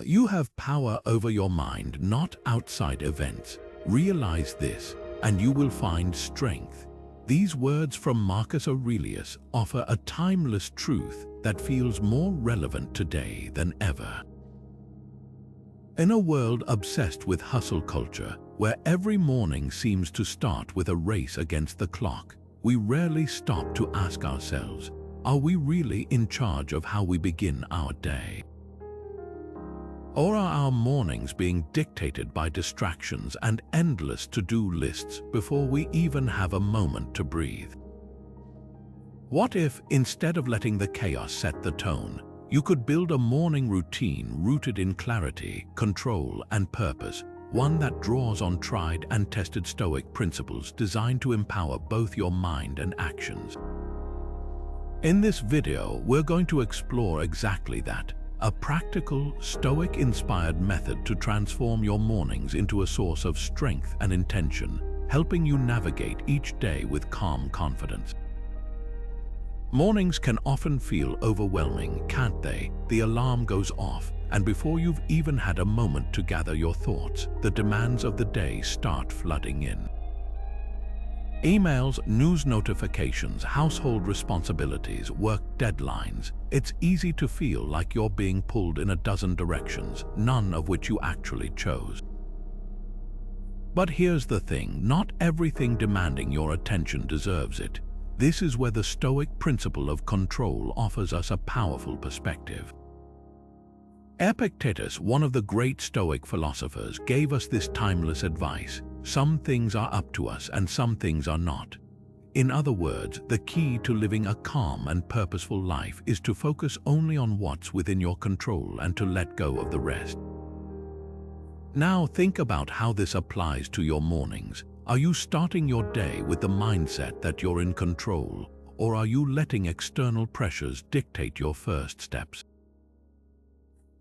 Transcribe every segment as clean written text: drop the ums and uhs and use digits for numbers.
You have power over your mind, not outside events. Realize this, and you will find strength. These words from Marcus Aurelius offer a timeless truth that feels more relevant today than ever. In a world obsessed with hustle culture, where every morning seems to start with a race against the clock, we rarely stop to ask ourselves, are we really in charge of how we begin our day? Or are our mornings being dictated by distractions and endless to-do lists before we even have a moment to breathe? What if, instead of letting the chaos set the tone, you could build a morning routine rooted in clarity, control, and purpose, one that draws on tried and tested Stoic principles designed to empower both your mind and actions? In this video, we're going to explore exactly that. A practical, Stoic-inspired method to transform your mornings into a source of strength and intention, helping you navigate each day with calm confidence. Mornings can often feel overwhelming, can't they? The alarm goes off, and before you've even had a moment to gather your thoughts, the demands of the day start flooding in. Emails, news notifications, household responsibilities, work deadlines. It's easy to feel like you're being pulled in a dozen directions, none of which you actually chose. But here's the thing, not everything demanding your attention deserves it. This is where the Stoic principle of control offers us a powerful perspective. Epictetus, one of the great Stoic philosophers, gave us this timeless advice. Some things are up to us and some things are not. In other words, the key to living a calm and purposeful life is to focus only on what's within your control and to let go of the rest. Now think about how this applies to your mornings. Are you starting your day with the mindset that you're in control, or are you letting external pressures dictate your first steps?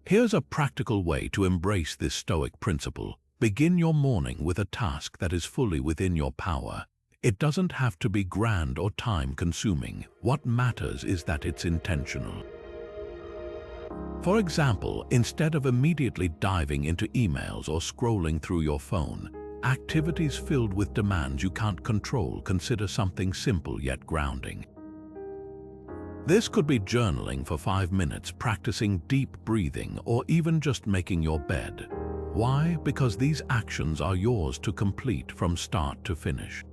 Here's a practical way to embrace this Stoic principle. Begin your morning with a task that is fully within your power. It doesn't have to be grand or time-consuming. What matters is that it's intentional. For example, instead of immediately diving into emails or scrolling through your phone, activities filled with demands you can't control, consider something simple yet grounding. This could be journaling for 5 minutes, practicing deep breathing, or even just making your bed. Why? Because these actions are yours to complete from start to finish.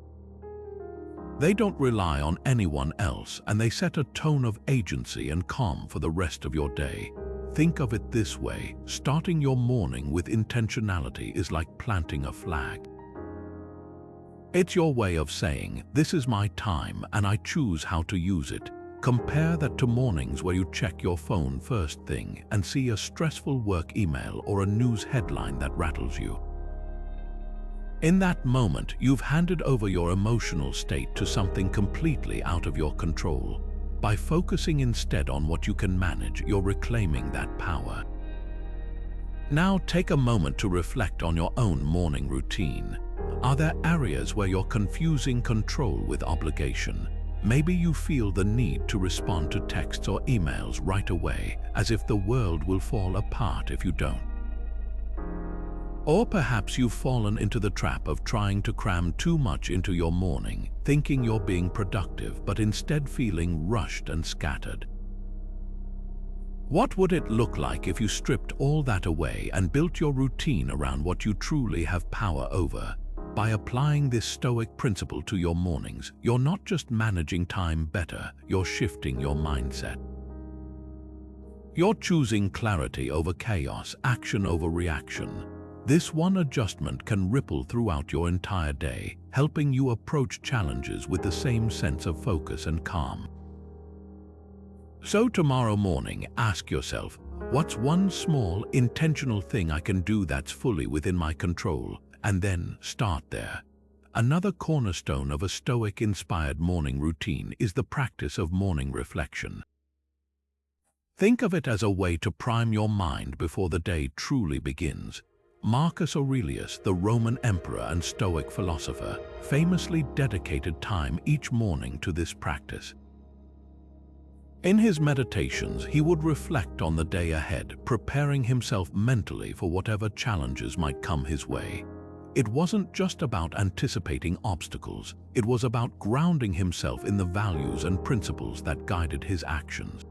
They don't rely on anyone else, and they set a tone of agency and calm for the rest of your day. Think of it this way, starting your morning with intentionality is like planting a flag. It's your way of saying, this is my time and I choose how to use it. Compare that to mornings where you check your phone first thing and see a stressful work email or a news headline that rattles you. In that moment, you've handed over your emotional state to something completely out of your control. By focusing instead on what you can manage, you're reclaiming that power. Now take a moment to reflect on your own morning routine. Are there areas where you're confusing control with obligation? Maybe you feel the need to respond to texts or emails right away, as if the world will fall apart if you don't. Or perhaps you've fallen into the trap of trying to cram too much into your morning, thinking you're being productive, but instead feeling rushed and scattered. What would it look like if you stripped all that away and built your routine around what you truly have power over? By applying this Stoic principle to your mornings, you're not just managing time better, you're shifting your mindset. You're choosing clarity over chaos, action over reaction. This one adjustment can ripple throughout your entire day, helping you approach challenges with the same sense of focus and calm. So tomorrow morning, ask yourself, what's one small, intentional thing I can do that's fully within my control? And then start there. Another cornerstone of a Stoic-inspired morning routine is the practice of morning reflection. Think of it as a way to prime your mind before the day truly begins. Marcus Aurelius, the Roman emperor and Stoic philosopher, famously dedicated time each morning to this practice. In his meditations, he would reflect on the day ahead, preparing himself mentally for whatever challenges might come his way. It wasn't just about anticipating obstacles, it was about grounding himself in the values and principles that guided his actions.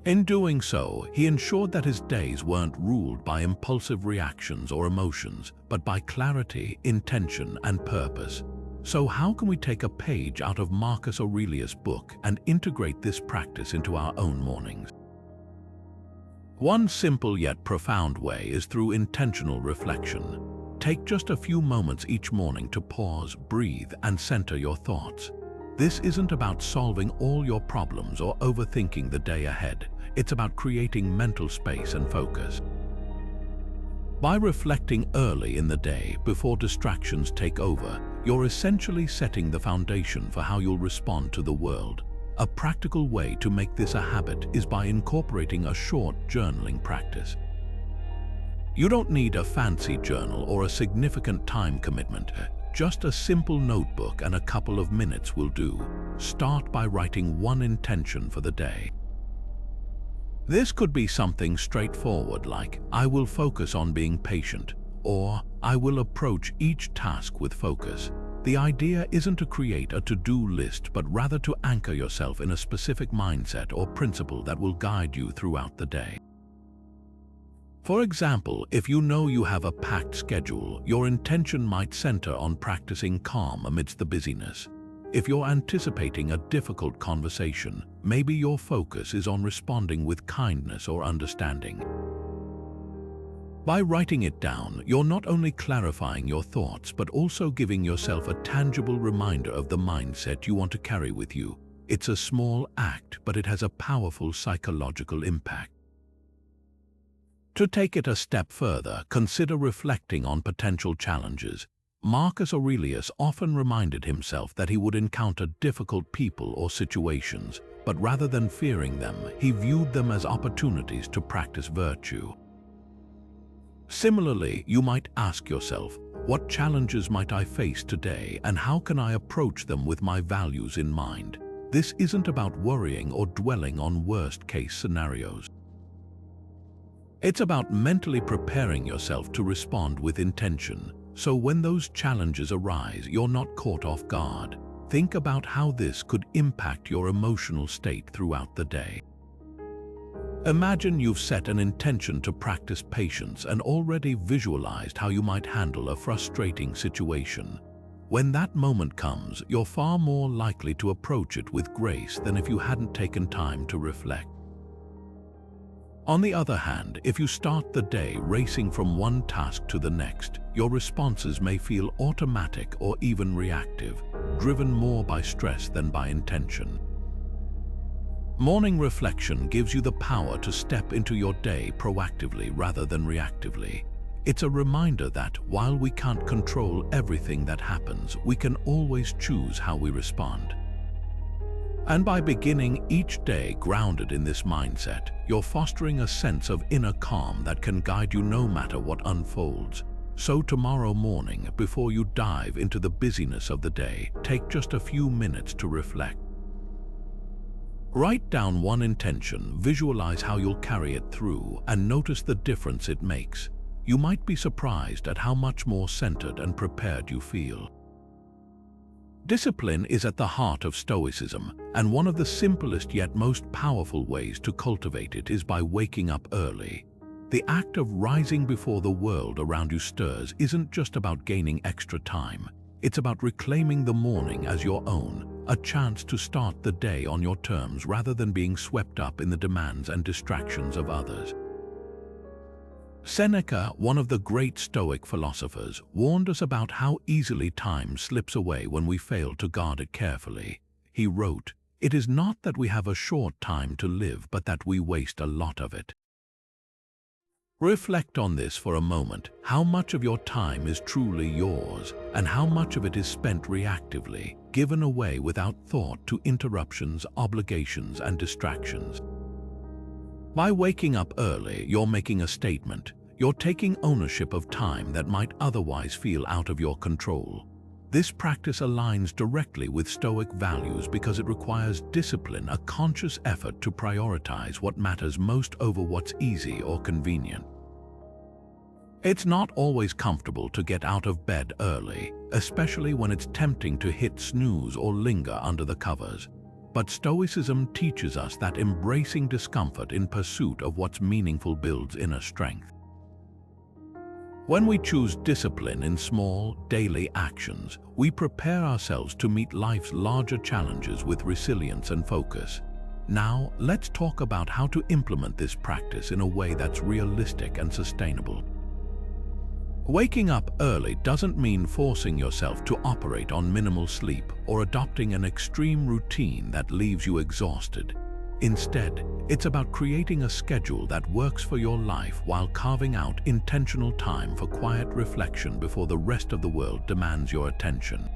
In doing so, he ensured that his days weren't ruled by impulsive reactions or emotions, but by clarity, intention, and purpose. So how can we take a page out of Marcus Aurelius' book and integrate this practice into our own mornings? One simple yet profound way is through intentional reflection. Take just a few moments each morning to pause, breathe, and center your thoughts. This isn't about solving all your problems or overthinking the day ahead. It's about creating mental space and focus. By reflecting early in the day, before distractions take over, you're essentially setting the foundation for how you'll respond to the world. A practical way to make this a habit is by incorporating a short journaling practice. You don't need a fancy journal or a significant time commitment. Just a simple notebook and a couple of minutes will do. Start by writing one intention for the day. This could be something straightforward like, I will focus on being patient, or I will approach each task with focus. The idea isn't to create a to-do list, but rather to anchor yourself in a specific mindset or principle that will guide you throughout the day. For example, if you know you have a packed schedule, your intention might center on practicing calm amidst the busyness. If you're anticipating a difficult conversation, maybe your focus is on responding with kindness or understanding. By writing it down, you're not only clarifying your thoughts, but also giving yourself a tangible reminder of the mindset you want to carry with you. It's a small act, but it has a powerful psychological impact. To take it a step further, consider reflecting on potential challenges. Marcus Aurelius often reminded himself that he would encounter difficult people or situations, but rather than fearing them, he viewed them as opportunities to practice virtue. Similarly, you might ask yourself, what challenges might I face today, and how can I approach them with my values in mind? This isn't about worrying or dwelling on worst-case scenarios. It's about mentally preparing yourself to respond with intention. So when those challenges arise, you're not caught off guard. Think about how this could impact your emotional state throughout the day. Imagine you've set an intention to practice patience and already visualized how you might handle a frustrating situation. When that moment comes, you're far more likely to approach it with grace than if you hadn't taken time to reflect. On the other hand, if you start the day racing from one task to the next, your responses may feel automatic or even reactive, driven more by stress than by intention. Morning reflection gives you the power to step into your day proactively rather than reactively. It's a reminder that while we can't control everything that happens, we can always choose how we respond. And by beginning each day grounded in this mindset, you're fostering a sense of inner calm that can guide you no matter what unfolds. So tomorrow morning, before you dive into the busyness of the day, take just a few minutes to reflect. Write down one intention, visualize how you'll carry it through, and notice the difference it makes. You might be surprised at how much more centered and prepared you feel. Discipline is at the heart of Stoicism, and one of the simplest yet most powerful ways to cultivate it is by waking up early. The act of rising before the world around you stirs isn't just about gaining extra time. It's about reclaiming the morning as your own, a chance to start the day on your terms rather than being swept up in the demands and distractions of others. Seneca, one of the great Stoic philosophers, warned us about how easily time slips away when we fail to guard it carefully. He wrote, "It is not that we have a short time to live, but that we waste a lot of it." Reflect on this for a moment. How much of your time is truly yours, and how much of it is spent reactively, given away without thought to interruptions, obligations, and distractions? By waking up early, you're making a statement. You're taking ownership of time that might otherwise feel out of your control. This practice aligns directly with Stoic values because it requires discipline, a conscious effort to prioritize what matters most over what's easy or convenient. It's not always comfortable to get out of bed early, especially when it's tempting to hit snooze or linger under the covers. But Stoicism teaches us that embracing discomfort in pursuit of what's meaningful builds inner strength. When we choose discipline in small, daily actions, we prepare ourselves to meet life's larger challenges with resilience and focus. Now, let's talk about how to implement this practice in a way that's realistic and sustainable. Waking up early doesn't mean forcing yourself to operate on minimal sleep or adopting an extreme routine that leaves you exhausted. Instead, it's about creating a schedule that works for your life while carving out intentional time for quiet reflection before the rest of the world demands your attention.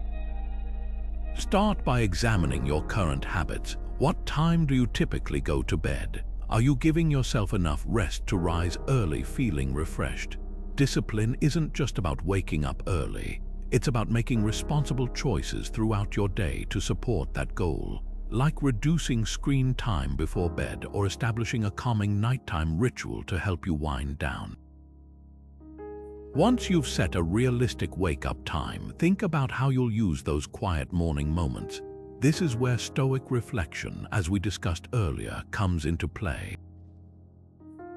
Start by examining your current habits. What time do you typically go to bed? Are you giving yourself enough rest to rise early feeling refreshed? Discipline isn't just about waking up early. It's about making responsible choices throughout your day to support that goal, like reducing screen time before bed or establishing a calming nighttime ritual to help you wind down. Once you've set a realistic wake-up time, think about how you'll use those quiet morning moments. This is where Stoic reflection, as we discussed earlier, comes into play.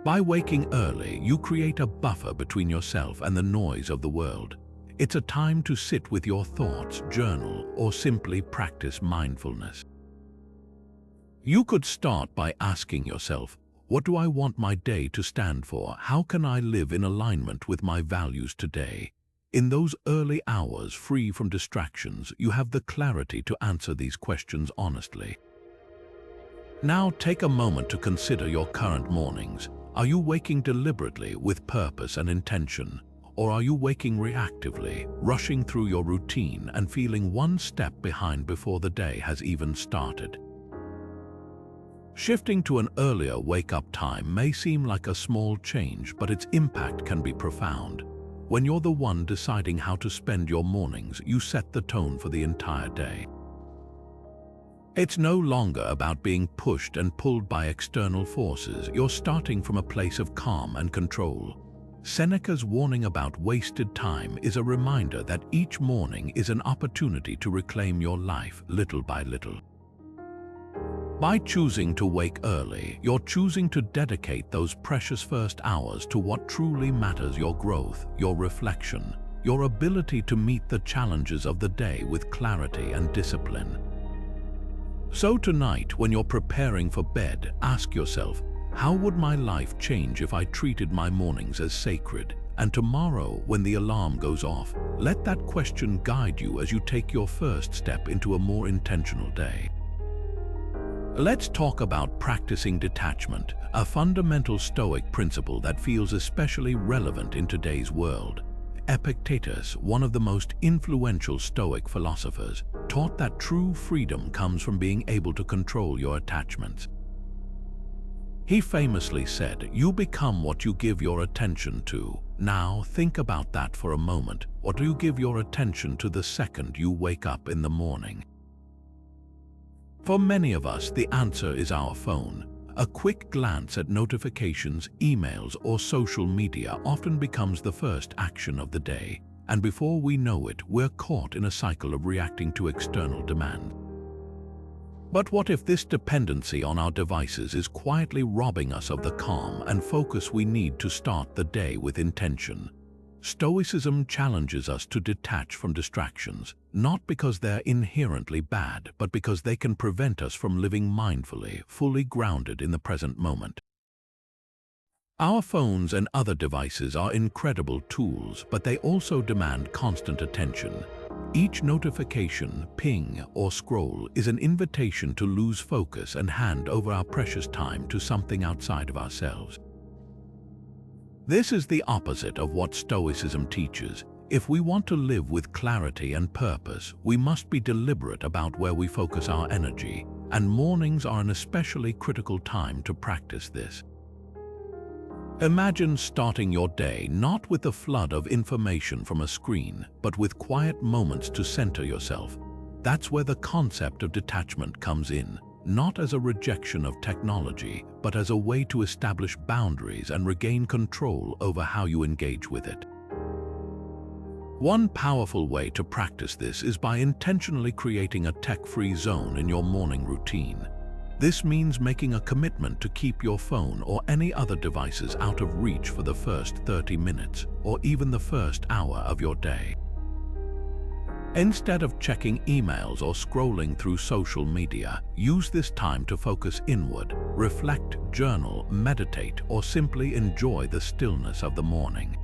By waking early, you create a buffer between yourself and the noise of the world. It's a time to sit with your thoughts, journal, or simply practice mindfulness. You could start by asking yourself, what do I want my day to stand for? How can I live in alignment with my values today? In those early hours, free from distractions, you have the clarity to answer these questions honestly. Now take a moment to consider your current mornings. Are you waking deliberately with purpose and intention? Or are you waking reactively, rushing through your routine and feeling one step behind before the day has even started? Shifting to an earlier wake-up time may seem like a small change, but its impact can be profound. When you're the one deciding how to spend your mornings, you set the tone for the entire day. It's no longer about being pushed and pulled by external forces. You're starting from a place of calm and control. Seneca's warning about wasted time is a reminder that each morning is an opportunity to reclaim your life little by little. By choosing to wake early, you're choosing to dedicate those precious first hours to what truly matters: your growth, your reflection, your ability to meet the challenges of the day with clarity and discipline. So tonight, when you're preparing for bed, ask yourself, how would my life change if I treated my mornings as sacred? And tomorrow, when the alarm goes off, let that question guide you as you take your first step into a more intentional day. Let's talk about practicing detachment, a fundamental Stoic principle that feels especially relevant in today's world. Epictetus, one of the most influential Stoic philosophers, taught that true freedom comes from being able to control your attachments. He famously said, "You become what you give your attention to." Now, think about that for a moment. What do you give your attention to the second you wake up in the morning? For many of us, the answer is our phone. A quick glance at notifications, emails, or social media often becomes the first action of the day, and before we know it, we're caught in a cycle of reacting to external demands. But what if this dependency on our devices is quietly robbing us of the calm and focus we need to start the day with intention? Stoicism challenges us to detach from distractions, not because they're inherently bad, but because they can prevent us from living mindfully, fully grounded in the present moment. Our phones and other devices are incredible tools, but they also demand constant attention. Each notification, ping, or scroll is an invitation to lose focus and hand over our precious time to something outside of ourselves. This is the opposite of what Stoicism teaches. If we want to live with clarity and purpose, we must be deliberate about where we focus our energy, and mornings are an especially critical time to practice this. Imagine starting your day not with a flood of information from a screen, but with quiet moments to center yourself. That's where the concept of detachment comes in, not as a rejection of technology, but as a way to establish boundaries and regain control over how you engage with it. One powerful way to practice this is by intentionally creating a tech-free zone in your morning routine. This means making a commitment to keep your phone or any other devices out of reach for the first 30 minutes or even the first hour of your day. Instead of checking emails or scrolling through social media, use this time to focus inward, reflect, journal, meditate, or simply enjoy the stillness of the morning.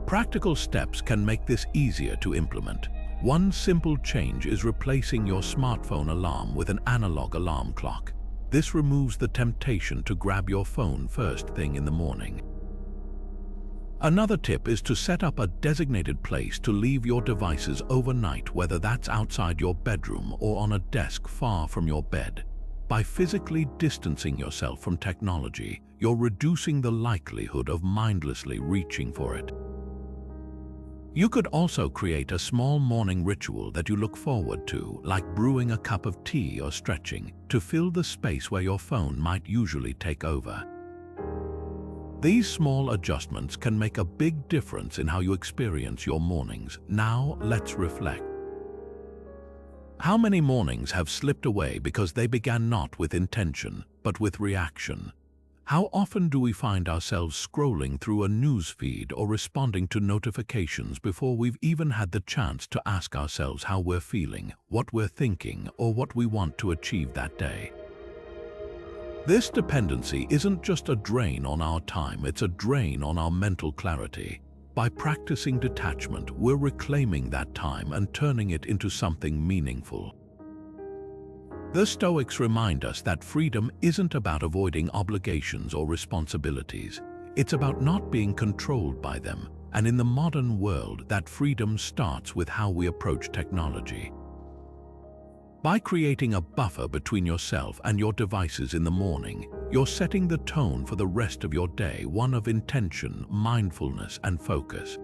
Practical steps can make this easier to implement. One simple change is replacing your smartphone alarm with an analog alarm clock. This removes the temptation to grab your phone first thing in the morning. Another tip is to set up a designated place to leave your devices overnight, whether that's outside your bedroom or on a desk far from your bed. By physically distancing yourself from technology, you're reducing the likelihood of mindlessly reaching for it. You could also create a small morning ritual that you look forward to, like brewing a cup of tea or stretching, to fill the space where your phone might usually take over. These small adjustments can make a big difference in how you experience your mornings. Now, let's reflect. How many mornings have slipped away because they began not with intention, but with reaction? How often do we find ourselves scrolling through a news feed or responding to notifications before we've even had the chance to ask ourselves how we're feeling, what we're thinking, or what we want to achieve that day? This dependency isn't just a drain on our time, it's a drain on our mental clarity. By practicing detachment, we're reclaiming that time and turning it into something meaningful. The Stoics remind us that freedom isn't about avoiding obligations or responsibilities. It's about not being controlled by them, and in the modern world, that freedom starts with how we approach technology. By creating a buffer between yourself and your devices in the morning, you're setting the tone for the rest of your day, one of intention, mindfulness, and focus.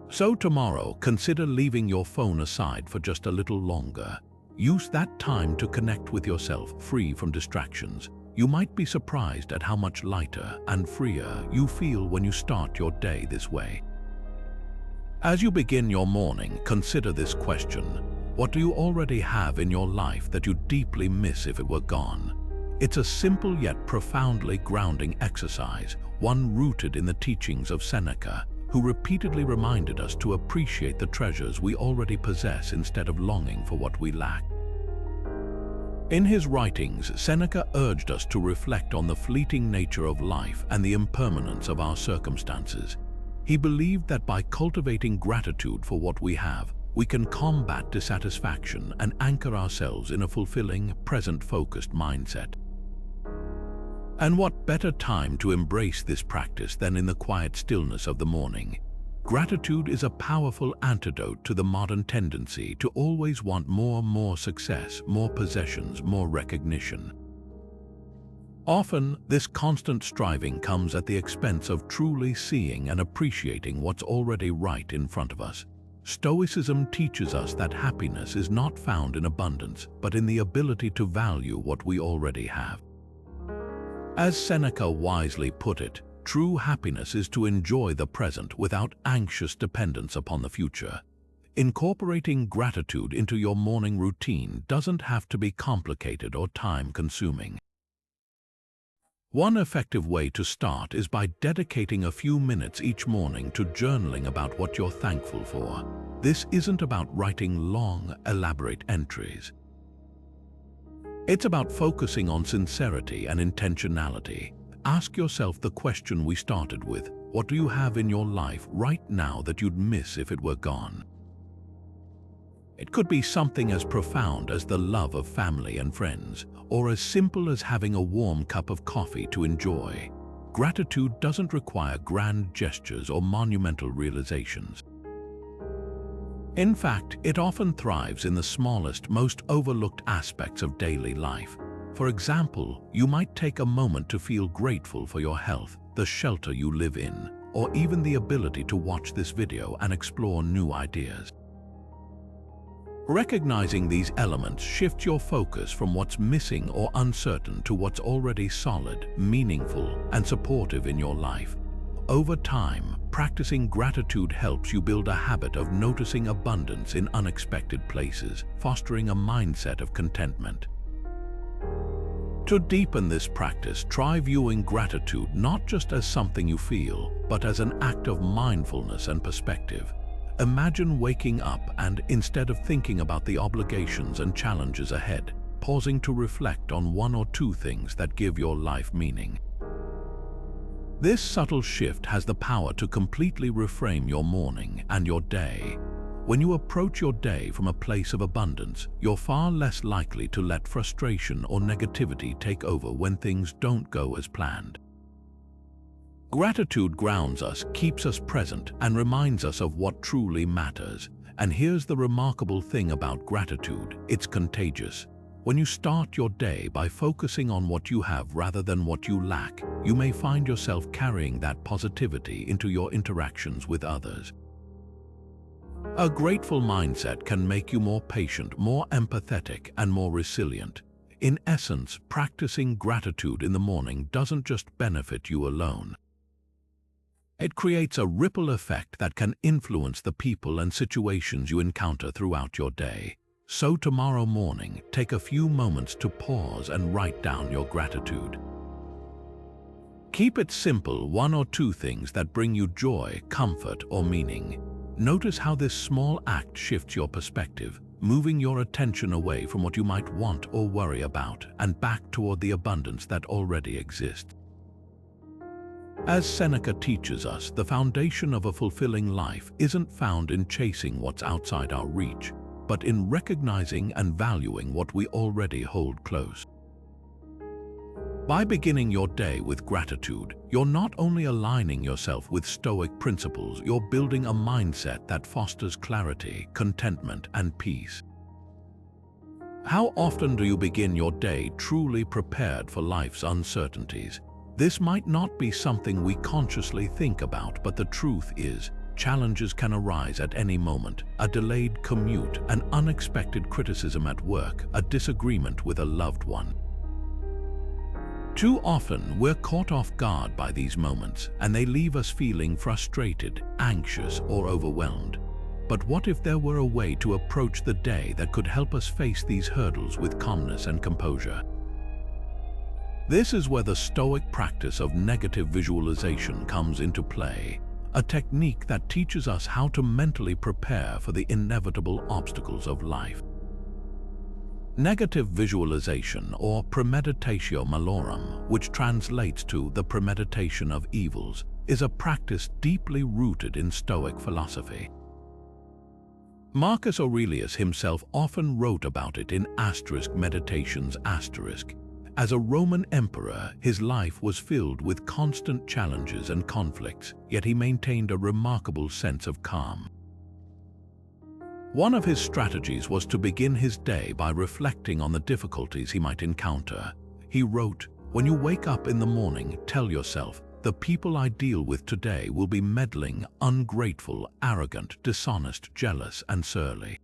So tomorrow, consider leaving your phone aside for just a little longer. Use that time to connect with yourself, free from distractions. You might be surprised at how much lighter and freer you feel when you start your day this way. As you begin your morning, consider this question. What do you already have in your life that you deeply miss if it were gone? It's a simple yet profoundly grounding exercise, one rooted in the teachings of Seneca, who repeatedly reminded us to appreciate the treasures we already possess instead of longing for what we lack. In his writings, Seneca urged us to reflect on the fleeting nature of life and the impermanence of our circumstances. He believed that by cultivating gratitude for what we have, we can combat dissatisfaction and anchor ourselves in a fulfilling, present-focused mindset. And what better time to embrace this practice than in the quiet stillness of the morning? Gratitude is a powerful antidote to the modern tendency to always want more success, more possessions, more recognition. Often, this constant striving comes at the expense of truly seeing and appreciating what's already right in front of us. Stoicism teaches us that happiness is not found in abundance, but in the ability to value what we already have. As Seneca wisely put it, true happiness is to enjoy the present without anxious dependence upon the future. Incorporating gratitude into your morning routine doesn't have to be complicated or time-consuming. One effective way to start is by dedicating a few minutes each morning to journaling about what you're thankful for. This isn't about writing long, elaborate entries. It's about focusing on sincerity and intentionality. Ask yourself the question we started with: what do you have in your life right now that you'd miss if it were gone? It could be something as profound as the love of family and friends, or as simple as having a warm cup of coffee to enjoy. Gratitude doesn't require grand gestures or monumental realizations. In fact, it often thrives in the smallest, most overlooked aspects of daily life. For example, you might take a moment to feel grateful for your health, the shelter you live in, or even the ability to watch this video and explore new ideas. Recognizing these elements shifts your focus from what's missing or uncertain to what's already solid, meaningful, and supportive in your life. Over time, practicing gratitude helps you build a habit of noticing abundance in unexpected places, fostering a mindset of contentment. To deepen this practice, try viewing gratitude not just as something you feel, but as an act of mindfulness and perspective. Imagine waking up and, instead of thinking about the obligations and challenges ahead, pausing to reflect on one or two things that give your life meaning. This subtle shift has the power to completely reframe your morning and your day. When you approach your day from a place of abundance, you're far less likely to let frustration or negativity take over when things don't go as planned. Gratitude grounds us, keeps us present, and reminds us of what truly matters. And here's the remarkable thing about gratitude: it's contagious. When you start your day by focusing on what you have rather than what you lack, you may find yourself carrying that positivity into your interactions with others. A grateful mindset can make you more patient, more empathetic, and more resilient. In essence, practicing gratitude in the morning doesn't just benefit you alone. It creates a ripple effect that can influence the people and situations you encounter throughout your day. So tomorrow morning, take a few moments to pause and write down your gratitude. Keep it simple, one or two things that bring you joy, comfort, or meaning. Notice how this small act shifts your perspective, moving your attention away from what you might want or worry about and back toward the abundance that already exists. As Seneca teaches us, the foundation of a fulfilling life isn't found in chasing what's outside our reach, but in recognizing and valuing what we already hold close. By beginning your day with gratitude, you're not only aligning yourself with Stoic principles, you're building a mindset that fosters clarity, contentment, and peace. How often do you begin your day truly prepared for life's uncertainties? This might not be something we consciously think about, but the truth is, challenges can arise at any moment: a delayed commute, an unexpected criticism at work, a disagreement with a loved one. Too often, we're caught off guard by these moments, and they leave us feeling frustrated, anxious, or overwhelmed. But what if there were a way to approach the day that could help us face these hurdles with calmness and composure? This is where the Stoic practice of negative visualization comes into play, a technique that teaches us how to mentally prepare for the inevitable obstacles of life. Negative visualization, or premeditatio malorum, which translates to the premeditation of evils, is a practice deeply rooted in Stoic philosophy. Marcus Aurelius himself often wrote about it in *Meditations*. As a Roman emperor, his life was filled with constant challenges and conflicts, yet he maintained a remarkable sense of calm. One of his strategies was to begin his day by reflecting on the difficulties he might encounter. He wrote, "When you wake up in the morning, tell yourself, the people I deal with today will be meddling, ungrateful, arrogant, dishonest, jealous, and surly.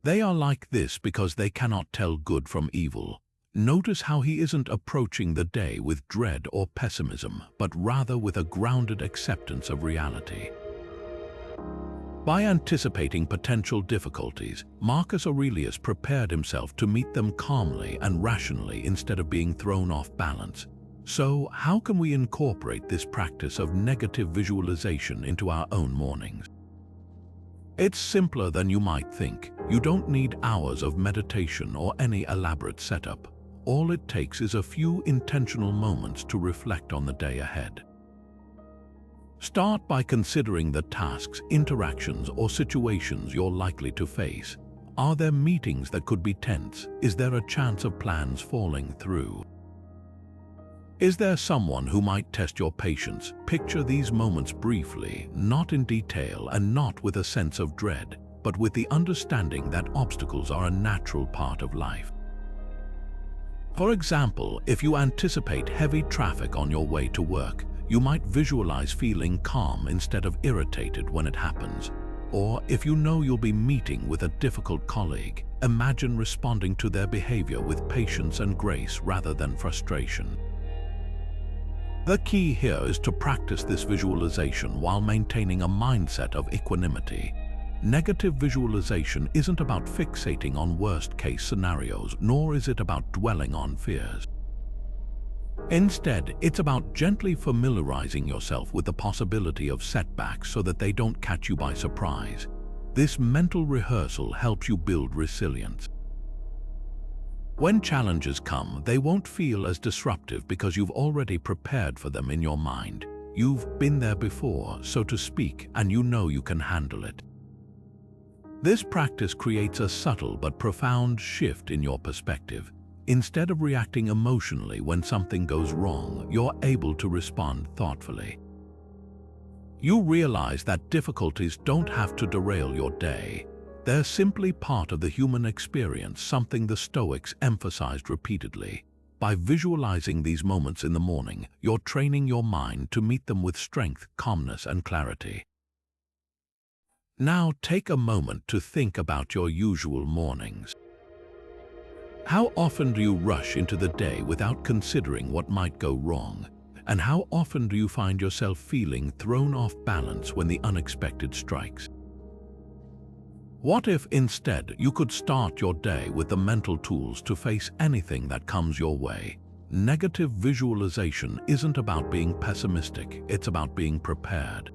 They are like this because they cannot tell good from evil." Notice how he isn't approaching the day with dread or pessimism, but rather with a grounded acceptance of reality. By anticipating potential difficulties, Marcus Aurelius prepared himself to meet them calmly and rationally instead of being thrown off balance. So, how can we incorporate this practice of negative visualization into our own mornings? It's simpler than you might think. You don't need hours of meditation or any elaborate setup. All it takes is a few intentional moments to reflect on the day ahead. Start by considering the tasks, interactions, or situations you're likely to face. Are there meetings that could be tense? Is there a chance of plans falling through? Is there someone who might test your patience? Picture these moments briefly, not in detail and not with a sense of dread, but with the understanding that obstacles are a natural part of life. For example, if you anticipate heavy traffic on your way to work, you might visualize feeling calm instead of irritated when it happens. Or if you know you'll be meeting with a difficult colleague, imagine responding to their behavior with patience and grace rather than frustration. The key here is to practice this visualization while maintaining a mindset of equanimity. Negative visualization isn't about fixating on worst-case scenarios, nor is it about dwelling on fears. Instead, it's about gently familiarizing yourself with the possibility of setbacks so that they don't catch you by surprise. This mental rehearsal helps you build resilience. When challenges come, they won't feel as disruptive because you've already prepared for them in your mind. You've been there before, so to speak, and you know you can handle it. This practice creates a subtle but profound shift in your perspective. Instead of reacting emotionally when something goes wrong, you're able to respond thoughtfully. You realize that difficulties don't have to derail your day. They're simply part of the human experience, something the Stoics emphasized repeatedly. By visualizing these moments in the morning, you're training your mind to meet them with strength, calmness, and clarity. Now take a moment to think about your usual mornings. How often do you rush into the day without considering what might go wrong? And how often do you find yourself feeling thrown off balance when the unexpected strikes? What if instead you could start your day with the mental tools to face anything that comes your way? Negative visualization isn't about being pessimistic, it's about being prepared.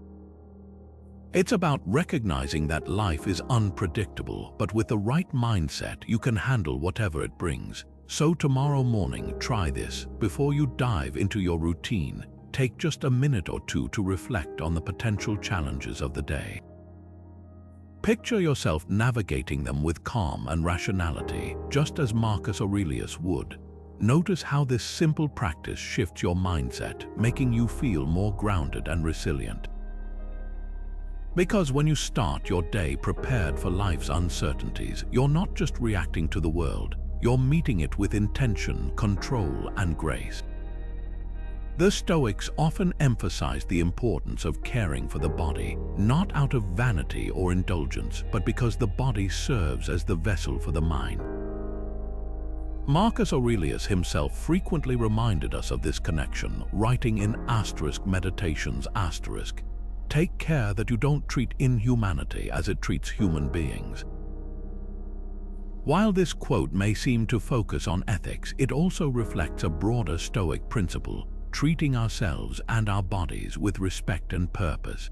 It's about recognizing that life is unpredictable, but with the right mindset, you can handle whatever it brings. So tomorrow morning, try this. Before you dive into your routine, take just a minute or two to reflect on the potential challenges of the day. Picture yourself navigating them with calm and rationality, just as Marcus Aurelius would. Notice how this simple practice shifts your mindset, making you feel more grounded and resilient. Because when you start your day prepared for life's uncertainties, you're not just reacting to the world, you're meeting it with intention, control, and grace. The Stoics often emphasized the importance of caring for the body, not out of vanity or indulgence, but because the body serves as the vessel for the mind. Marcus Aurelius himself frequently reminded us of this connection, writing in *Meditations*, "Take care that you don't treat inhumanity as it treats human beings." While this quote may seem to focus on ethics, it also reflects a broader Stoic principle, treating ourselves and our bodies with respect and purpose.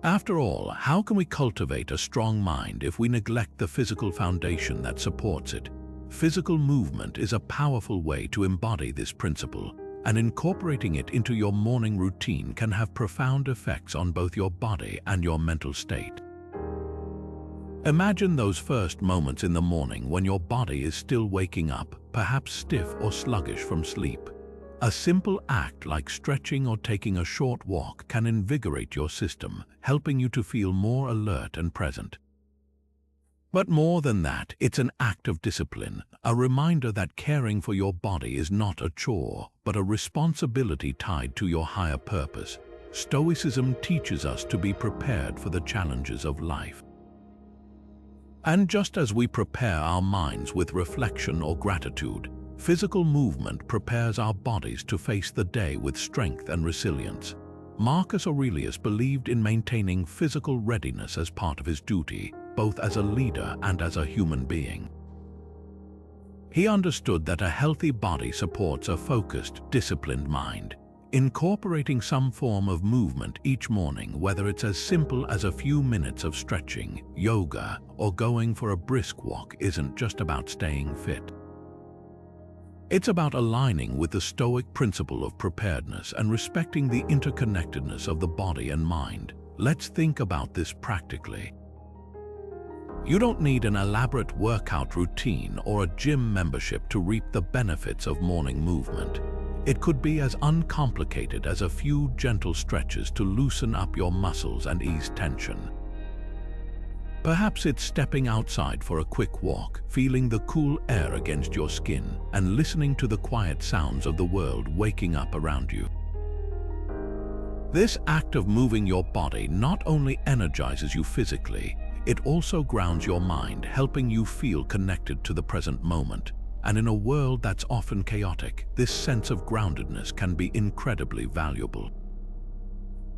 After all, how can we cultivate a strong mind if we neglect the physical foundation that supports it? Physical movement is a powerful way to embody this principle, and incorporating it into your morning routine can have profound effects on both your body and your mental state. Imagine those first moments in the morning when your body is still waking up, perhaps stiff or sluggish from sleep. A simple act like stretching or taking a short walk can invigorate your system, helping you to feel more alert and present. But more than that, it's an act of discipline, a reminder that caring for your body is not a chore, but a responsibility tied to your higher purpose. Stoicism teaches us to be prepared for the challenges of life. And just as we prepare our minds with reflection or gratitude, physical movement prepares our bodies to face the day with strength and resilience. Marcus Aurelius believed in maintaining physical readiness as part of his duty, both as a leader and as a human being. He understood that a healthy body supports a focused, disciplined mind. Incorporating some form of movement each morning, whether it's as simple as a few minutes of stretching, yoga, or going for a brisk walk, isn't just about staying fit. It's about aligning with the Stoic principle of preparedness and respecting the interconnectedness of the body and mind. Let's think about this practically. You don't need an elaborate workout routine or a gym membership to reap the benefits of morning movement. It could be as uncomplicated as a few gentle stretches to loosen up your muscles and ease tension. Perhaps it's stepping outside for a quick walk, feeling the cool air against your skin, and listening to the quiet sounds of the world waking up around you. This act of moving your body not only energizes you physically, it also grounds your mind, helping you feel connected to the present moment. And in a world that's often chaotic, this sense of groundedness can be incredibly valuable.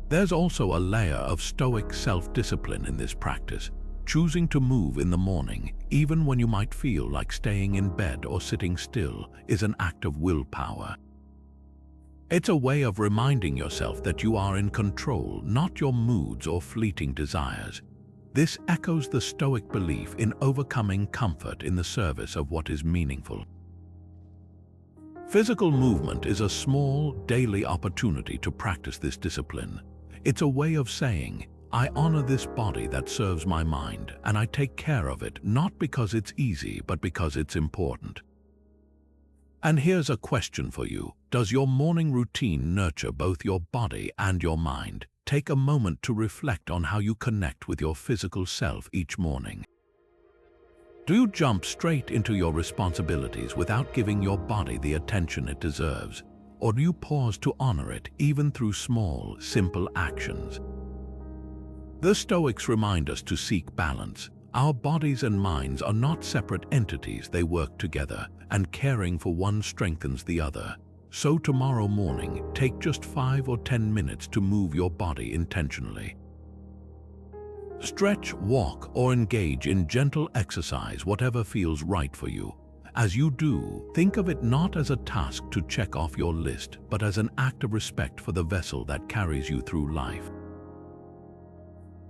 There's also a layer of Stoic self-discipline in this practice. Choosing to move in the morning, even when you might feel like staying in bed or sitting still, is an act of willpower. It's a way of reminding yourself that you are in control, not your moods or fleeting desires. This echoes the Stoic belief in overcoming comfort in the service of what is meaningful. Physical movement is a small, daily opportunity to practice this discipline. It's a way of saying, I honor this body that serves my mind, and I take care of it not because it's easy, but because it's important. And here's a question for you. Does your morning routine nurture both your body and your mind? Take a moment to reflect on how you connect with your physical self each morning. Do you jump straight into your responsibilities without giving your body the attention it deserves? Or do you pause to honor it even through small, simple actions? The Stoics remind us to seek balance. Our bodies and minds are not separate entities, they work together, and caring for one strengthens the other. So tomorrow morning, take just 5 or 10 minutes to move your body intentionally. Stretch, walk, or engage in gentle exercise, whatever feels right for you. As you do, think of it not as a task to check off your list, but as an act of respect for the vessel that carries you through life.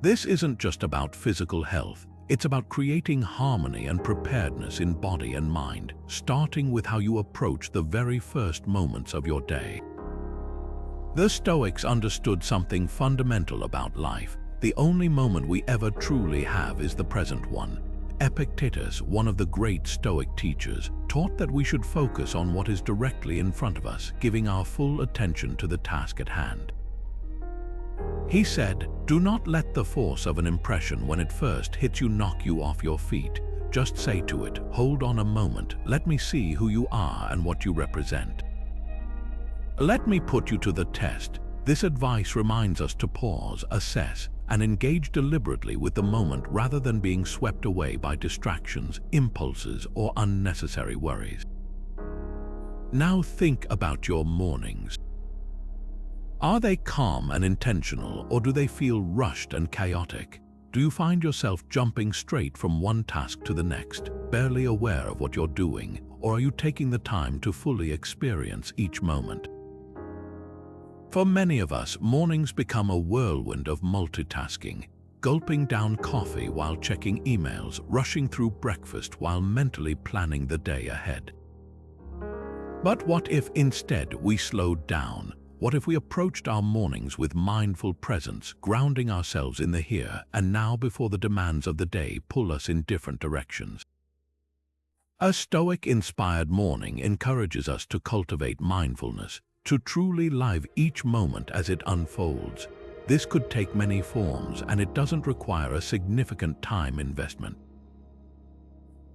This isn't just about physical health. It's about creating harmony and preparedness in body and mind, starting with how you approach the very first moments of your day. The Stoics understood something fundamental about life. The only moment we ever truly have is the present one. Epictetus, one of the great Stoic teachers, taught that we should focus on what is directly in front of us, giving our full attention to the task at hand. He said, do not let the force of an impression when it first hits you knock you off your feet. Just say to it, hold on a moment, let me see who you are and what you represent. Let me put you to the test. This advice reminds us to pause, assess, and engage deliberately with the moment rather than being swept away by distractions, impulses, or unnecessary worries. Now think about your mornings. Are they calm and intentional, or do they feel rushed and chaotic? Do you find yourself jumping straight from one task to the next, barely aware of what you're doing, or are you taking the time to fully experience each moment? For many of us, mornings become a whirlwind of multitasking, gulping down coffee while checking emails, rushing through breakfast while mentally planning the day ahead. But what if instead we slowed down? What if we approached our mornings with mindful presence, grounding ourselves in the here and now before the demands of the day pull us in different directions? A Stoic-inspired morning encourages us to cultivate mindfulness, to truly live each moment as it unfolds. This could take many forms, and it doesn't require a significant time investment.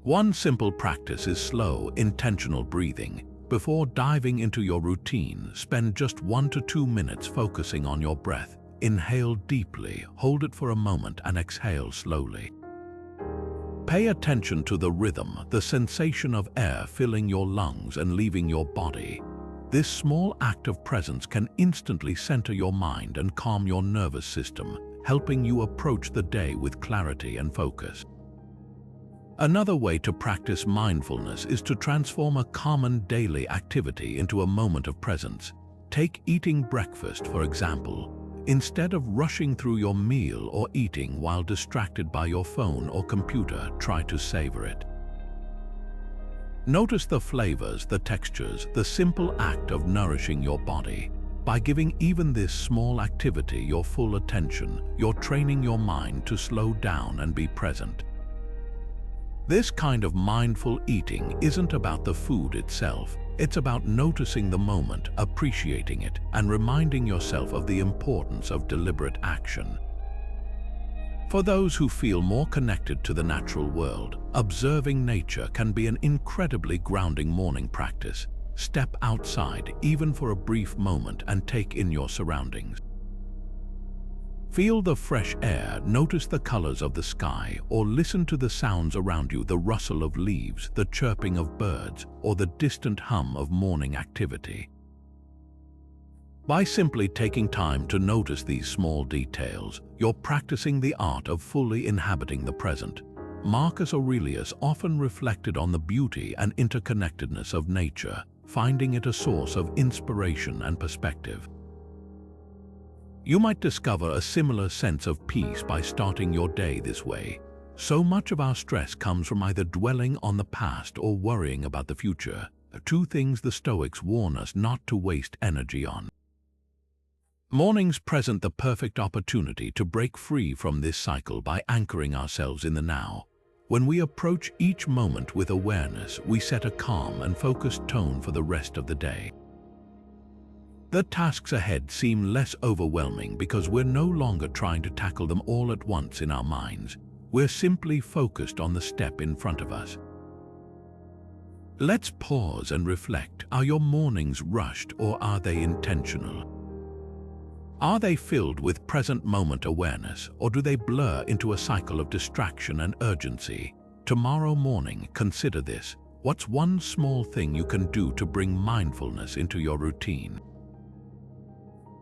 One simple practice is slow, intentional breathing. Before diving into your routine, spend just 1 to 2 minutes focusing on your breath. Inhale deeply, hold it for a moment, and exhale slowly. Pay attention to the rhythm, the sensation of air filling your lungs and leaving your body. This small act of presence can instantly center your mind and calm your nervous system, helping you approach the day with clarity and focus. Another way to practice mindfulness is to transform a common daily activity into a moment of presence. Take eating breakfast, for example. Instead of rushing through your meal or eating while distracted by your phone or computer, try to savor it. Notice the flavors, the textures, the simple act of nourishing your body. By giving even this small activity your full attention, you're training your mind to slow down and be present. This kind of mindful eating isn't about the food itself. It's about noticing the moment, appreciating it, and reminding yourself of the importance of deliberate action. For those who feel more connected to the natural world, observing nature can be an incredibly grounding morning practice. Step outside, even for a brief moment, and take in your surroundings. Feel the fresh air, notice the colors of the sky, or listen to the sounds around you, the rustle of leaves, the chirping of birds, or the distant hum of morning activity. By simply taking time to notice these small details, you're practicing the art of fully inhabiting the present. Marcus Aurelius often reflected on the beauty and interconnectedness of nature, finding it a source of inspiration and perspective. You might discover a similar sense of peace by starting your day this way. So much of our stress comes from either dwelling on the past or worrying about the future, two things the Stoics warn us not to waste energy on. Mornings present the perfect opportunity to break free from this cycle by anchoring ourselves in the now. When we approach each moment with awareness, we set a calm and focused tone for the rest of the day. The tasks ahead seem less overwhelming because we're no longer trying to tackle them all at once in our minds. We're simply focused on the step in front of us. Let's pause and reflect. Are your mornings rushed, or are they intentional? Are they filled with present moment awareness, or do they blur into a cycle of distraction and urgency? Tomorrow morning, consider this. What's one small thing you can do to bring mindfulness into your routine?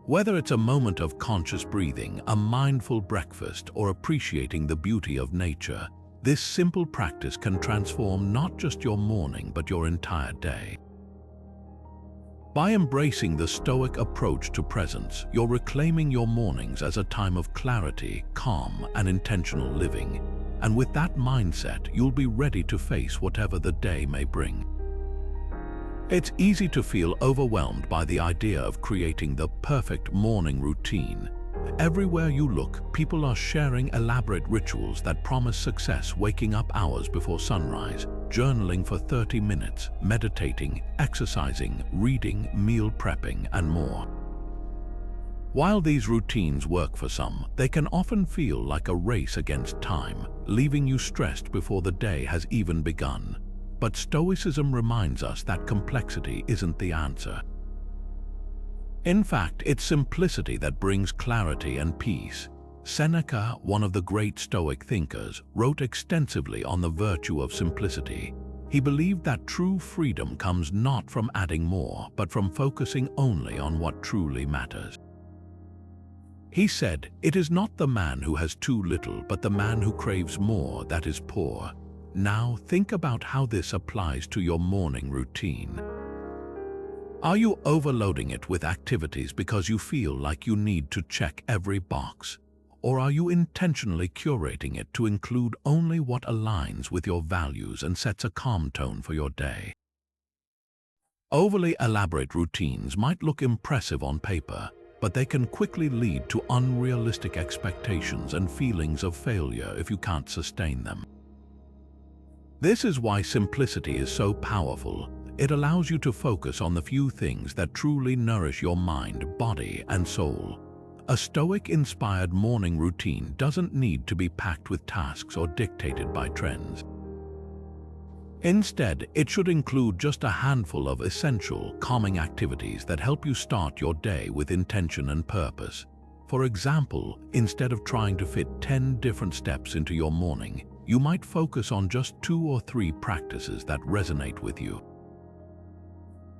Whether it's a moment of conscious breathing, a mindful breakfast, or appreciating the beauty of nature, this simple practice can transform not just your morning but your entire day. By embracing the Stoic approach to presence, you're reclaiming your mornings as a time of clarity, calm, and intentional living. And with that mindset, you'll be ready to face whatever the day may bring. It's easy to feel overwhelmed by the idea of creating the perfect morning routine. Everywhere you look, people are sharing elaborate rituals that promise success: waking up hours before sunrise, journaling for 30 minutes, meditating, exercising, reading, meal prepping, and more. While these routines work for some, they can often feel like a race against time, leaving you stressed before the day has even begun. But Stoicism reminds us that complexity isn't the answer. In fact, it's simplicity that brings clarity and peace. Seneca, one of the great Stoic thinkers, wrote extensively on the virtue of simplicity. He believed that true freedom comes not from adding more, but from focusing only on what truly matters. He said, "It is not the man who has too little, but the man who craves more that is poor." Now think about how this applies to your morning routine. Are you overloading it with activities because you feel like you need to check every box? Or are you intentionally curating it to include only what aligns with your values and sets a calm tone for your day? Overly elaborate routines might look impressive on paper, but they can quickly lead to unrealistic expectations and feelings of failure if you can't sustain them. This is why simplicity is so powerful. It allows you to focus on the few things that truly nourish your mind, body, and soul. A Stoic-inspired morning routine doesn't need to be packed with tasks or dictated by trends. Instead, it should include just a handful of essential, calming activities that help you start your day with intention and purpose. For example, instead of trying to fit 10 different steps into your morning, you might focus on just 2 or 3 practices that resonate with you.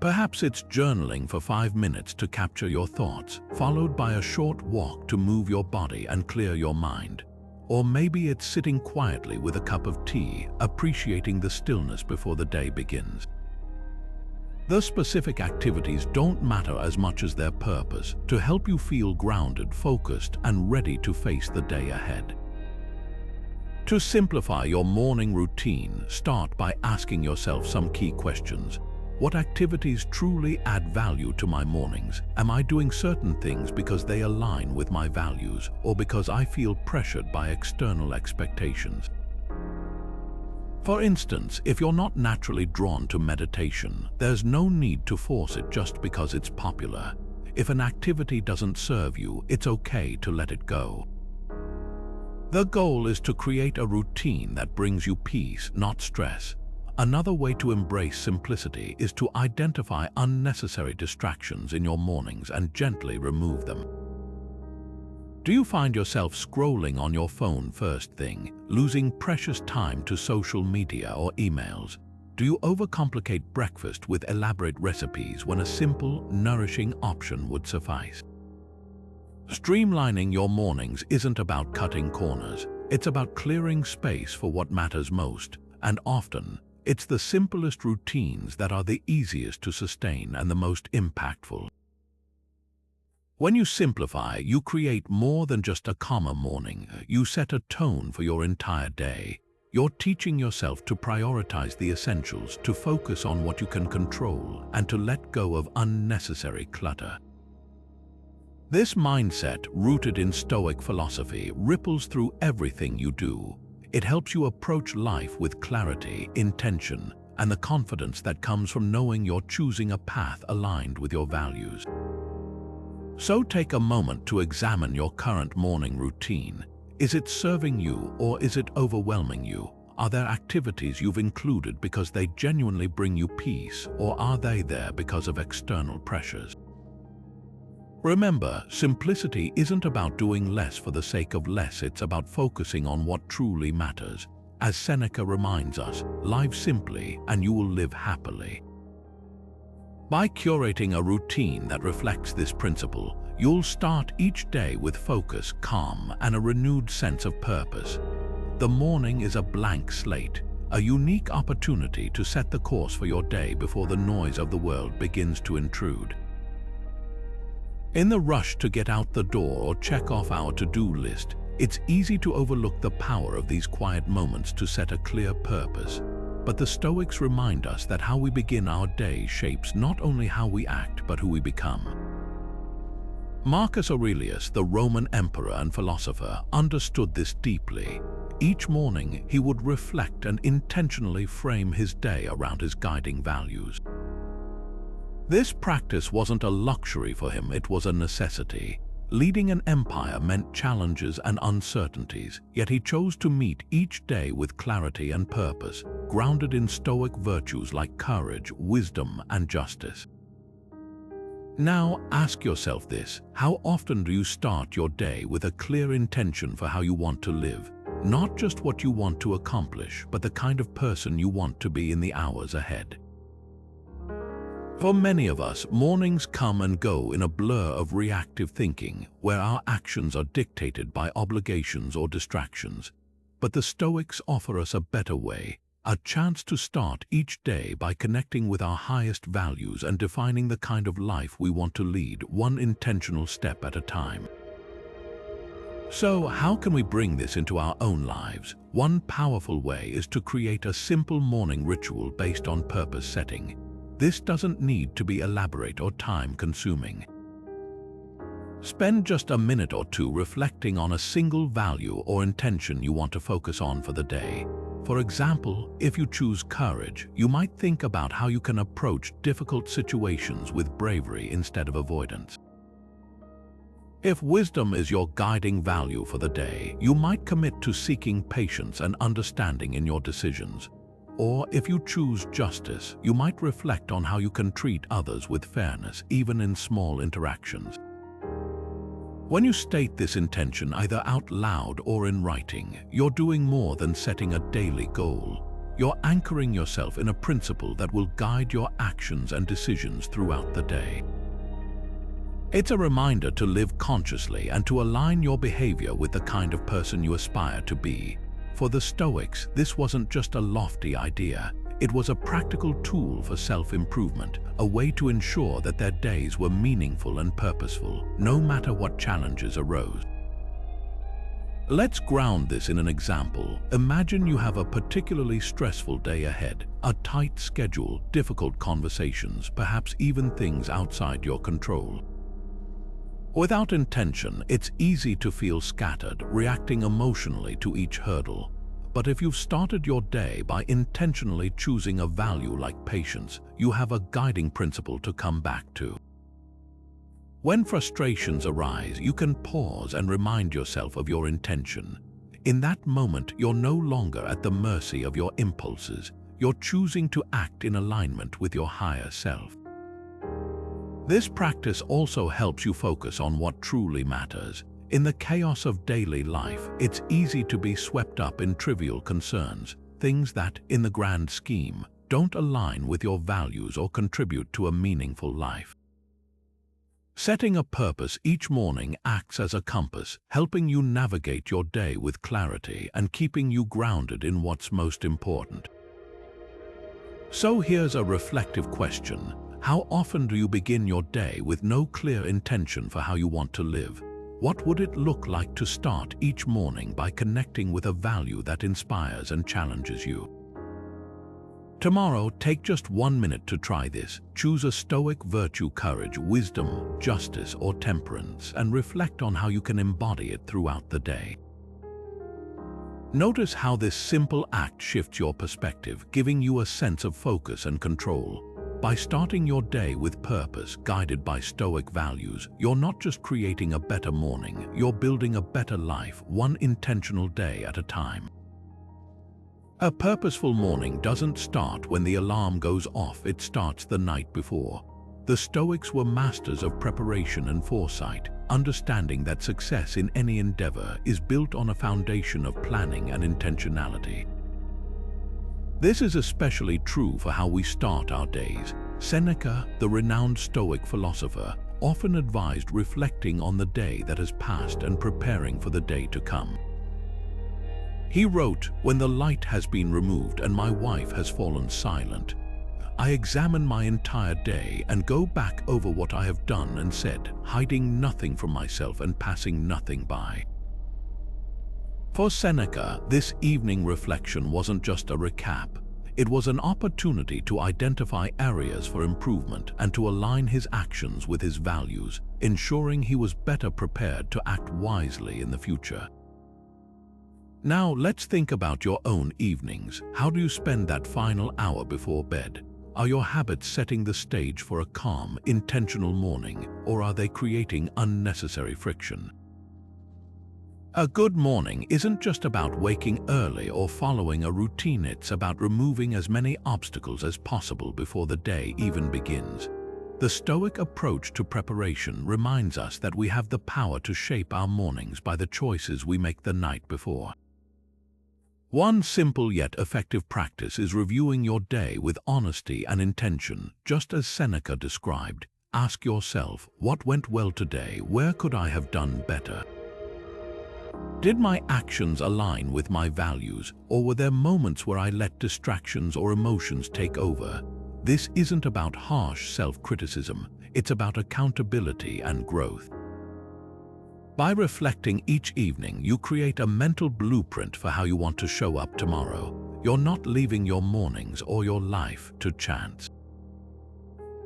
Perhaps it's journaling for 5 minutes to capture your thoughts, followed by a short walk to move your body and clear your mind. Or maybe it's sitting quietly with a cup of tea, appreciating the stillness before the day begins. The specific activities don't matter as much as their purpose, to help you feel grounded, focused, and ready to face the day ahead. To simplify your morning routine, start by asking yourself some key questions. What activities truly add value to my mornings? Am I doing certain things because they align with my values, or because I feel pressured by external expectations? For instance, if you're not naturally drawn to meditation, there's no need to force it just because it's popular. If an activity doesn't serve you, it's okay to let it go. The goal is to create a routine that brings you peace, not stress. Another way to embrace simplicity is to identify unnecessary distractions in your mornings and gently remove them. Do you find yourself scrolling on your phone first thing, losing precious time to social media or emails? Do you overcomplicate breakfast with elaborate recipes when a simple, nourishing option would suffice? Streamlining your mornings isn't about cutting corners. It's about clearing space for what matters most, and often, it's the simplest routines that are the easiest to sustain and the most impactful. When you simplify, you create more than just a calmer morning. You set a tone for your entire day. You're teaching yourself to prioritize the essentials, to focus on what you can control, and to let go of unnecessary clutter. This mindset, rooted in Stoic philosophy, ripples through everything you do. It helps you approach life with clarity, intention, and the confidence that comes from knowing you're choosing a path aligned with your values. So take a moment to examine your current morning routine. Is it serving you or is it overwhelming you? Are there activities you've included because they genuinely bring you peace, or are they there because of external pressures? Remember, simplicity isn't about doing less for the sake of less, it's about focusing on what truly matters. As Seneca reminds us, live simply and you will live happily. By curating a routine that reflects this principle, you'll start each day with focus, calm, and a renewed sense of purpose. The morning is a blank slate, a unique opportunity to set the course for your day before the noise of the world begins to intrude. In the rush to get out the door or check off our to-do list, it's easy to overlook the power of these quiet moments to set a clear purpose. But the Stoics remind us that how we begin our day shapes not only how we act, but who we become. Marcus Aurelius, the Roman emperor and philosopher, understood this deeply. Each morning, he would reflect and intentionally frame his day around his guiding values. This practice wasn't a luxury for him, it was a necessity. Leading an empire meant challenges and uncertainties, yet he chose to meet each day with clarity and purpose, grounded in Stoic virtues like courage, wisdom, and justice. Now ask yourself this: how often do you start your day with a clear intention for how you want to live? Not just what you want to accomplish, but the kind of person you want to be in the hours ahead. For many of us, mornings come and go in a blur of reactive thinking, where our actions are dictated by obligations or distractions. But the Stoics offer us a better way, a chance to start each day by connecting with our highest values and defining the kind of life we want to lead, one intentional step at a time. So, how can we bring this into our own lives? One powerful way is to create a simple morning ritual based on purpose setting. This doesn't need to be elaborate or time-consuming. Spend just a minute or two reflecting on a single value or intention you want to focus on for the day. For example, if you choose courage, you might think about how you can approach difficult situations with bravery instead of avoidance. If wisdom is your guiding value for the day, you might commit to seeking patience and understanding in your decisions. Or if you choose justice, you might reflect on how you can treat others with fairness, even in small interactions. When you state this intention either out loud or in writing, you're doing more than setting a daily goal. You're anchoring yourself in a principle that will guide your actions and decisions throughout the day. It's a reminder to live consciously and to align your behavior with the kind of person you aspire to be. For the Stoics, this wasn't just a lofty idea. It was a practical tool for self-improvement, a way to ensure that their days were meaningful and purposeful, no matter what challenges arose. Let's ground this in an example. Imagine you have a particularly stressful day ahead, a tight schedule, difficult conversations, perhaps even things outside your control. Without intention, it's easy to feel scattered, reacting emotionally to each hurdle. But if you've started your day by intentionally choosing a value like patience, you have a guiding principle to come back to. When frustrations arise, you can pause and remind yourself of your intention. In that moment, you're no longer at the mercy of your impulses. You're choosing to act in alignment with your higher self. This practice also helps you focus on what truly matters. In the chaos of daily life, it's easy to be swept up in trivial concerns, things that, in the grand scheme, don't align with your values or contribute to a meaningful life. Setting a purpose each morning acts as a compass, helping you navigate your day with clarity and keeping you grounded in what's most important. So here's a reflective question. How often do you begin your day with no clear intention for how you want to live? What would it look like to start each morning by connecting with a value that inspires and challenges you? Tomorrow, take just 1 minute to try this. Choose a Stoic virtue, courage, wisdom, justice, or temperance, and reflect on how you can embody it throughout the day. Notice how this simple act shifts your perspective, giving you a sense of focus and control. By starting your day with purpose, guided by Stoic values, you're not just creating a better morning, you're building a better life, one intentional day at a time. A purposeful morning doesn't start when the alarm goes off, it starts the night before. The Stoics were masters of preparation and foresight, understanding that success in any endeavor is built on a foundation of planning and intentionality. This is especially true for how we start our days. Seneca, the renowned Stoic philosopher, often advised reflecting on the day that has passed and preparing for the day to come. He wrote, "When the light has been removed and my wife has fallen silent, I examine my entire day and go back over what I have done and said, hiding nothing from myself and passing nothing by." For Seneca, this evening reflection wasn't just a recap. It was an opportunity to identify areas for improvement and to align his actions with his values, ensuring he was better prepared to act wisely in the future. Now, let's think about your own evenings. How do you spend that final hour before bed? Are your habits setting the stage for a calm, intentional morning, or are they creating unnecessary friction? A good morning isn't just about waking early or following a routine, it's about removing as many obstacles as possible before the day even begins. The Stoic approach to preparation reminds us that we have the power to shape our mornings by the choices we make the night before. One simple yet effective practice is reviewing your day with honesty and intention, just as Seneca described. Ask yourself, what went well today? Where could I have done better? Did my actions align with my values, or were there moments where I let distractions or emotions take over? This isn't about harsh self-criticism, it's about accountability and growth. By reflecting each evening, you create a mental blueprint for how you want to show up tomorrow. You're not leaving your mornings or your life to chance.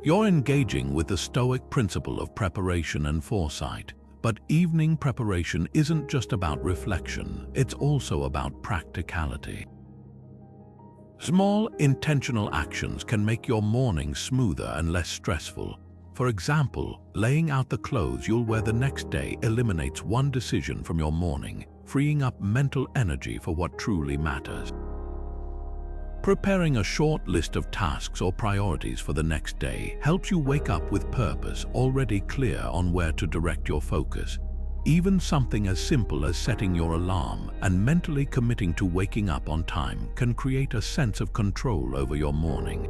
You're engaging with the Stoic principle of preparation and foresight. But evening preparation isn't just about reflection, it's also about practicality. Small, intentional actions can make your morning smoother and less stressful. For example, laying out the clothes you'll wear the next day eliminates one decision from your morning, freeing up mental energy for what truly matters. Preparing a short list of tasks or priorities for the next day helps you wake up with purpose, already clear on where to direct your focus. Even something as simple as setting your alarm and mentally committing to waking up on time can create a sense of control over your morning.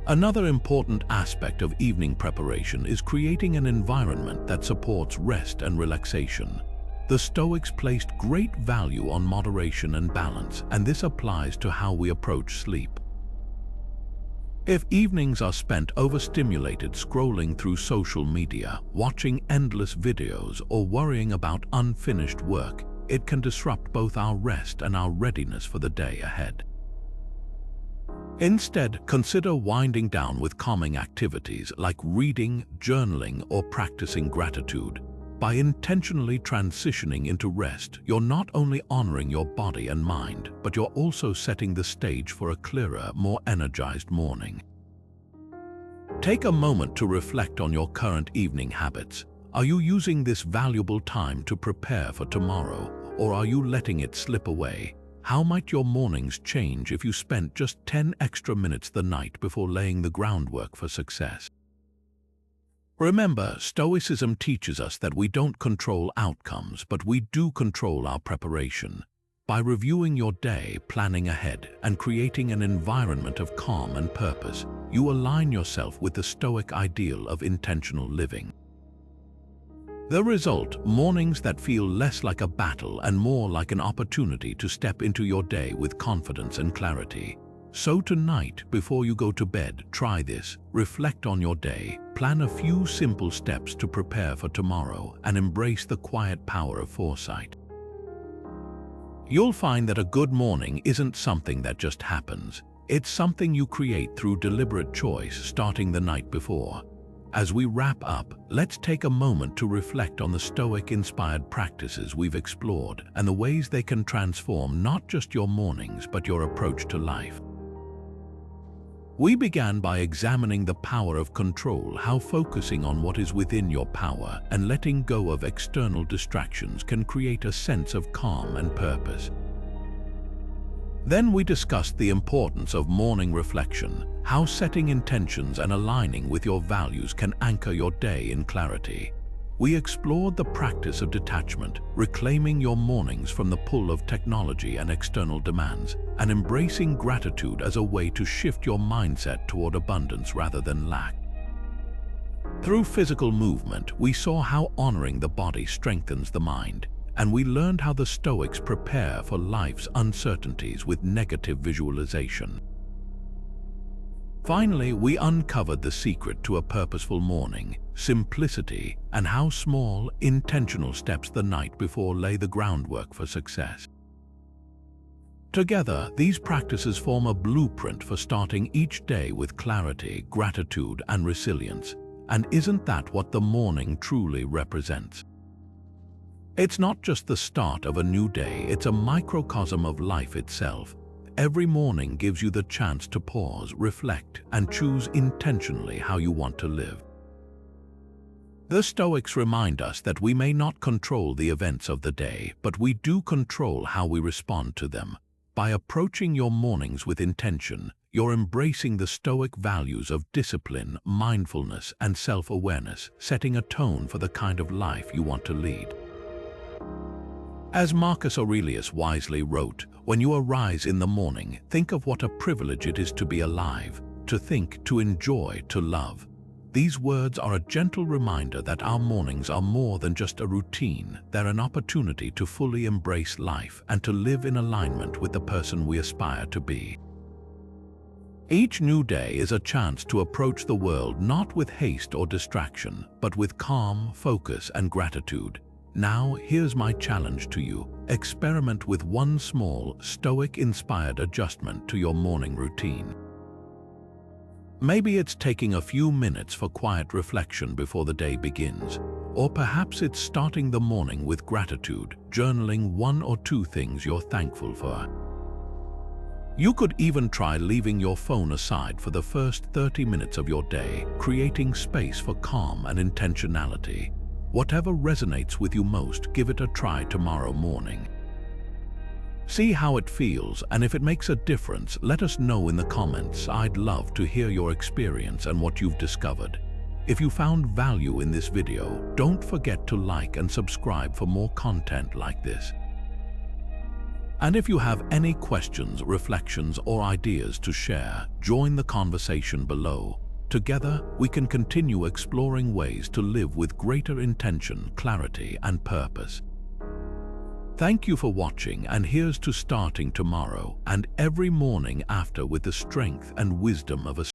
Another important aspect of evening preparation is creating an environment that supports rest and relaxation. The Stoics placed great value on moderation and balance, and this applies to how we approach sleep. If evenings are spent overstimulated scrolling through social media, watching endless videos, or worrying about unfinished work, it can disrupt both our rest and our readiness for the day ahead. Instead, consider winding down with calming activities like reading, journaling, or practicing gratitude. By intentionally transitioning into rest, you're not only honoring your body and mind, but you're also setting the stage for a clearer, more energized morning. Take a moment to reflect on your current evening habits. Are you using this valuable time to prepare for tomorrow, or are you letting it slip away? How might your mornings change if you spent just 10 extra minutes the night before laying the groundwork for success? Remember, Stoicism teaches us that we don't control outcomes, but we do control our preparation. By reviewing your day, planning ahead, and creating an environment of calm and purpose, you align yourself with the Stoic ideal of intentional living. The result, mornings that feel less like a battle and more like an opportunity to step into your day with confidence and clarity. So tonight, before you go to bed, try this. Reflect on your day, plan a few simple steps to prepare for tomorrow, and embrace the quiet power of foresight. You'll find that a good morning isn't something that just happens. It's something you create through deliberate choice starting the night before. As we wrap up, let's take a moment to reflect on the Stoic-inspired practices we've explored and the ways they can transform not just your mornings but your approach to life. We began by examining the power of control, how focusing on what is within your power and letting go of external distractions can create a sense of calm and purpose. Then we discussed the importance of morning reflection, how setting intentions and aligning with your values can anchor your day in clarity. We explored the practice of detachment, reclaiming your mornings from the pull of technology and external demands, and embracing gratitude as a way to shift your mindset toward abundance rather than lack. Through physical movement, we saw how honoring the body strengthens the mind, and we learned how the Stoics prepare for life's uncertainties with negative visualization. Finally, we uncovered the secret to a purposeful morning, simplicity, and how small, intentional steps the night before lay the groundwork for success. Together, these practices form a blueprint for starting each day with clarity, gratitude, and resilience. And isn't that what the morning truly represents? It's not just the start of a new day, it's a microcosm of life itself. Every morning gives you the chance to pause, reflect, and choose intentionally how you want to live. The Stoics remind us that we may not control the events of the day, but we do control how we respond to them. By approaching your mornings with intention, you're embracing the Stoic values of discipline, mindfulness, and self-awareness, setting a tone for the kind of life you want to lead. As Marcus Aurelius wisely wrote, "When you arise in the morning, think of what a privilege it is to be alive, to think, to enjoy, to love." These words are a gentle reminder that our mornings are more than just a routine. They're an opportunity to fully embrace life and to live in alignment with the person we aspire to be. Each new day is a chance to approach the world not with haste or distraction, but with calm, focus, and gratitude. Now, here's my challenge to you. Experiment with one small, Stoic-inspired adjustment to your morning routine. Maybe it's taking a few minutes for quiet reflection before the day begins, or perhaps it's starting the morning with gratitude, journaling one or two things you're thankful for. You could even try leaving your phone aside for the first 30 minutes of your day, creating space for calm and intentionality. Whatever resonates with you most, give it a try tomorrow morning. See how it feels, and if it makes a difference, let us know in the comments. I'd love to hear your experience and what you've discovered. If you found value in this video, don't forget to like and subscribe for more content like this. And if you have any questions, reflections, or ideas to share, join the conversation below. Together, we can continue exploring ways to live with greater intention, clarity, and purpose. Thank you for watching, and here's to starting tomorrow and every morning after with the strength and wisdom of a